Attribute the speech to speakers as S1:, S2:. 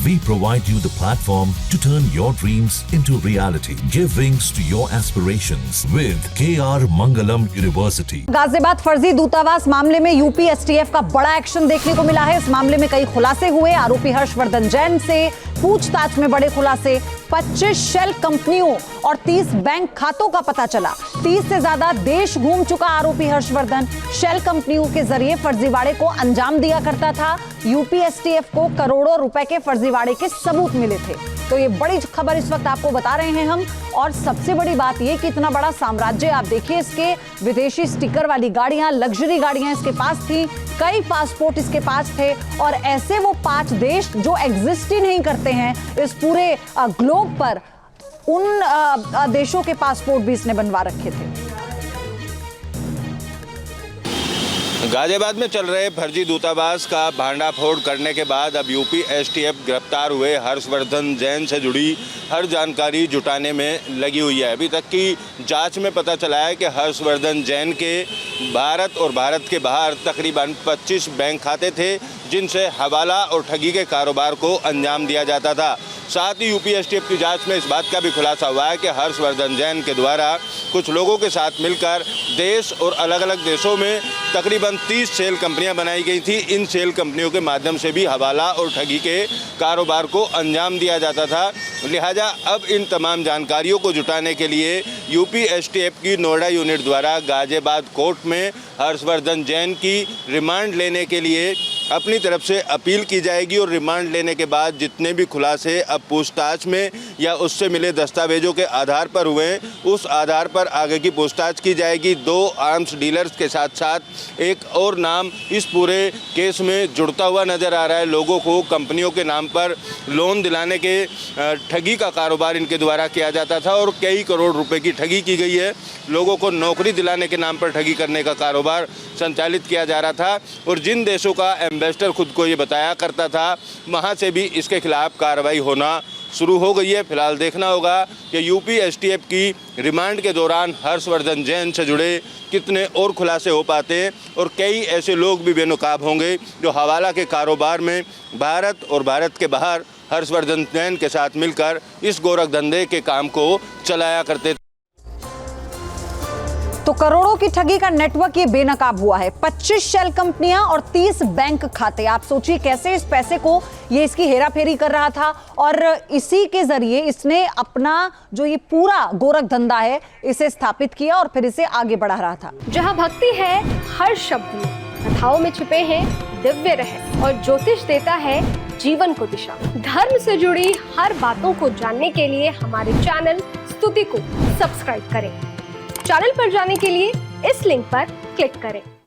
S1: We provide you the platform to turn your dreams into reality. Give wings to your aspirations with KR Mangalam University.
S2: Ghaziabad फर्जी दूतावास मामले में UP STF का बड़ा action देखने को मिला है। इस मामले में कई खुलासे हुए। आरोपी हर्षवर्धन जैन से पूछताछ में बड़े खुलासे। 25 शेल कंपनियों और 30 बैंक खातों का पता चला। 30 से ज्यादा देश घूम चुका आरोपी हर्षवर्धन शेल कंपनियों के जरिए फर्जीवाड़े को अंजाम दिया करता था। यूपी एसटीएफ को करोड़ों रुपए के फर्जीवाड़े के सबूत मिले थे। तो ये बड़ी खबर इस वक्त आपको बता रहे हैं हम। और सबसे बड़ी बात ये कि इतना बड़ा साम्राज्य आप देखिए, इसके विदेशी स्टिकर वाली गाड़ियां, लग्जरी गाड़ियां इसके पास थी, कई पासपोर्ट इसके पास थे। और ऐसे वो 5 देश जो एग्जिस्ट ही नहीं करते हैं इस पूरे ग्लोब पर, उन देशों के पासपोर्ट भी इसने बनवा रखे थे।
S3: गाजियाबाद में चल रहे फर्जी दूतावास का भांडाफोड़ करने के बाद अब यूपी एसटीएफ गिरफ्तार हुए हर्षवर्धन जैन से जुड़ी हर जानकारी जुटाने में लगी हुई है। अभी तक की जांच में पता चला है कि हर्षवर्धन जैन के भारत और भारत के बाहर तकरीबन 25 बैंक खाते थे, जिनसे हवाला और ठगी के कारोबार को अंजाम दिया जाता था। साथ ही यूपी एसटीएफ की जांच में इस बात का भी खुलासा हुआ है कि हर्षवर्धन जैन के द्वारा कुछ लोगों के साथ मिलकर देश और अलग अलग देशों में तकरीबन 30 सेल कंपनियां बनाई गई थी। इन सेल कंपनियों के माध्यम से भी हवाला और ठगी के कारोबार को अंजाम दिया जाता था। लिहाजा अब इन तमाम जानकारियों को जुटाने के लिए यूपी एसटीएफ की नोएडा यूनिट द्वारा गाजियाबाद कोर्ट में हर्षवर्धन जैन की रिमांड लेने के लिए अपनी तरफ से अपील की जाएगी। और रिमांड लेने के बाद जितने भी खुलासे अब पूछताछ में या उससे मिले दस्तावेजों के आधार पर हुए, उस आधार पर आगे की पूछताछ की जाएगी। 2 आर्म्स डीलर्स के साथ साथ एक और नाम इस पूरे केस में जुड़ता हुआ नज़र आ रहा है। लोगों को कंपनियों के नाम पर लोन दिलाने के ठगी का कारोबार इनके द्वारा किया जाता था और कई करोड़ रुपए की ठगी की गई है। लोगों को नौकरी दिलाने के नाम पर ठगी करने का कारोबार संचालित किया जा रहा था। और जिन देशों का एम्बेसडर खुद को ये बताया करता था, वहाँ से भी इसके खिलाफ कार्रवाई होना शुरू हो गई है। फिलहाल देखना होगा कि यूपी एसटीएफ की रिमांड के दौरान हर्षवर्धन जैन से जुड़े कितने और खुलासे हो पाते हैं और कई ऐसे लोग भी बेनकाब होंगे जो हवाला के कारोबार में भारत और भारत के बाहर हर्षवर्धन जैन के साथ मिलकर इस गोरख धंधे के काम को चलाया करते थे।
S2: तो करोड़ों की ठगी का नेटवर्क ये बेनकाब हुआ है। 25 शेल कंपनियां और 30 बैंक खाते। आप सोचिए कैसे इस पैसे को ये इसकी हेराफेरी कर रहा था और इसी के जरिए इसने अपना जो ये पूरा गोरख धंधा है इसे स्थापित किया और फिर इसे आगे बढ़ा रहा था।
S4: जहां भक्ति है हर शब्द में, कथाओं में छुपे हैं दिव्य रहस्य और ज्योतिष देता है जीवन को दिशा। धर्म से जुड़ी हर बातों को जानने के लिए हमारे चैनल स्तुति को सब्सक्राइब करें। चैनल पर जाने के लिए इस लिंक पर क्लिक करें।